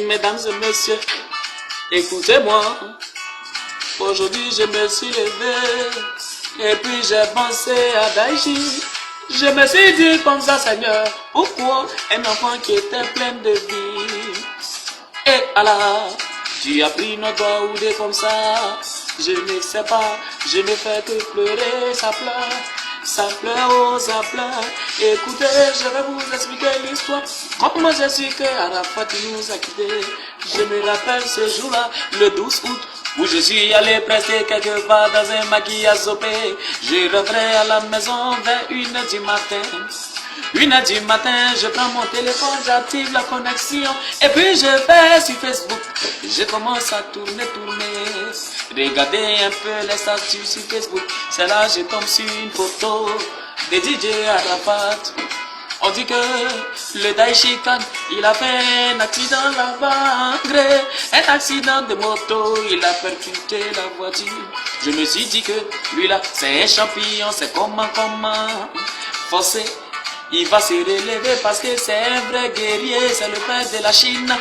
Mesdames et messieurs, écoutez-moi. Aujourd'hui je me suis levé et puis j'ai pensé à Daichi. Je me suis dit comme ça, Seigneur, pourquoi un enfant qui était plein de vie? Et Allah, tu as pris notre doigt ou des comme ça. Je ne sais pas, je ne fais que pleurer, ça pleure. Ça pleure, oh ça pleure. Écoutez, je vais vous expliquer l'histoire. Comment je suis que Arafat nous a quittés. Je me rappelle ce jour-là, le 12 août, où je suis allé prester quelque part dans un maquillage sopé. Je rentrais à la maison vers 1h du matin. 1h du matin, je prends mon téléphone, j'active la connexion et puis je vais sur Facebook. Je commence à tourner. Regardez un peu les statuts sur Facebook. C'est là que je tombe sur une photo de DJ Arafat. On dit que le Daichi Khan, il a fait un accident là-bas, un accident de moto, il a percuté la voiture. Je me suis dit que lui là, c'est un champion, c'est comment forcé. Il va se relever parce que c'est un vrai guerrier, c'est le père de la Chine.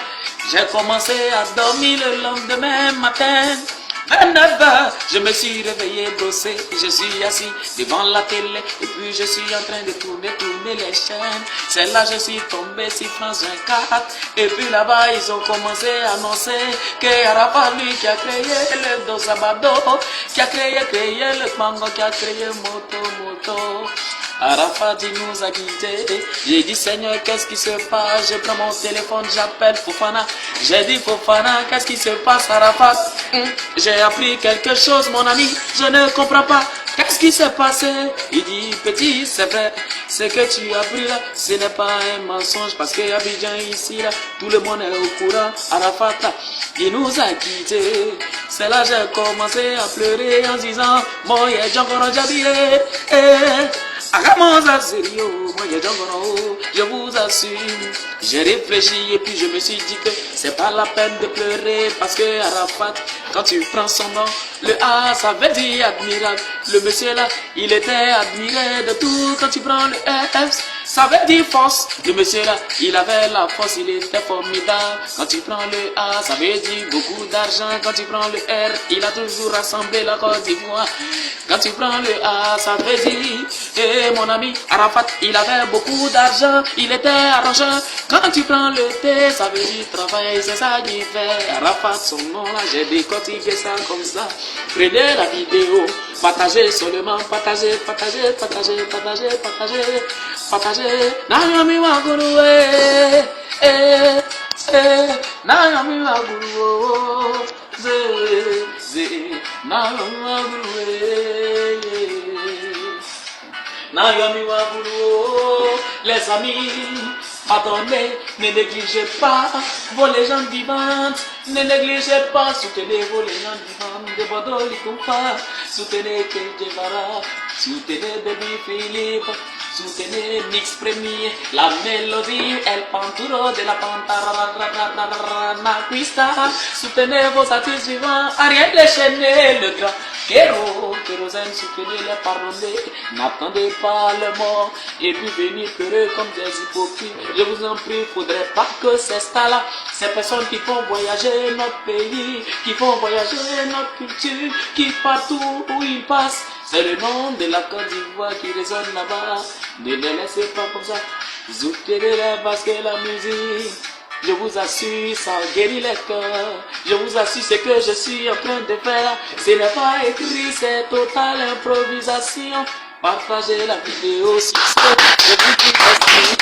J'ai commencé à dormir le lendemain matin. 29h, je me suis réveillé, brossé, je suis assis devant la télé et puis je suis en train de tourner les chaînes. C'est là que je suis tombé sur France 24 et puis là-bas ils ont commencé à annoncer que Arafat, lui qui a créé le Dosabado, qui a créé le Mango, qui a créé Moto. Arafat nous a quittés. J'ai dit Seigneur, qu'est-ce qui se passe? Je prends mon téléphone, j'appelle Fofana. J'ai dit Fofana, qu'est-ce qui se passe Arafat? J'ai appris quelque chose mon ami, je ne comprends pas. Qu'est-ce qui s'est passé? Il dit petit, c'est vrai, ce que tu as appris là, ce n'est pas un mensonge parce que Abidjan ici là, tout le monde est au courant. Arafat là, il nous a quittés. C'est là que j'ai commencé à pleurer en disant moi et Django Jabire. Je vous assure, j'ai réfléchi et puis je me suis dit que c'est pas la peine de pleurer parce que Arafat, quand tu prends son nom, le A ça veut dire admirable. Le monsieur là, il était admiré de tout. Quand tu prends le F, ça veut dire force. Le monsieur là, il avait la force, il était formidable. Quand tu prends le A, ça veut dire beaucoup d'argent. Quand tu prends le R, il a toujours rassemblé la Côte d'Ivoire. Quand tu prends le A, ça veut dire, mon ami Arafat, il avait beaucoup d'argent, il était arrangeur. Quand tu prends le T, ça veut dire travail, c'est ça qu'il fait. Arafat, son nom là, j'ai décortiqué ça comme ça. Prenez la vidéo, partagez seulement, partagez. Nayami Waguru, Nayami Waguru, Nayami Waguru, les amis, pardonnez, ne négligez pas vos légendes vivantes, ne négligez pas, soutenez vos légendes vivantes de Bordeaux, Likumpa, soutenez Kedjevara, soutenez Baby Philippe, soutenez Mix Premier, la mélodie, El Panturo de la Pantaranaquista, soutenez vos artistes vivants, Ariel Deschenez, le grand Kéro, Kérosène, soutenez les pardonnez, n'attendez pas le mort, et puis venir pleurer comme des hypocrites. Je vous en prie, faudrait pas que ces stars-là, ces personnes qui font voyager notre pays, qui font voyager notre culture, qui partout où ils passent, c'est le nom de la Côte d'Ivoire qui résonne là-bas. Ne les laissez pas comme ça, soutenez-les parce que la musique, je vous assure, ça guérit les cœurs. Je vous assure, ce que je suis en train de faire, ce n'est pas écrit, c'est totale improvisation. Partagez la vidéo, si je vous dis merci.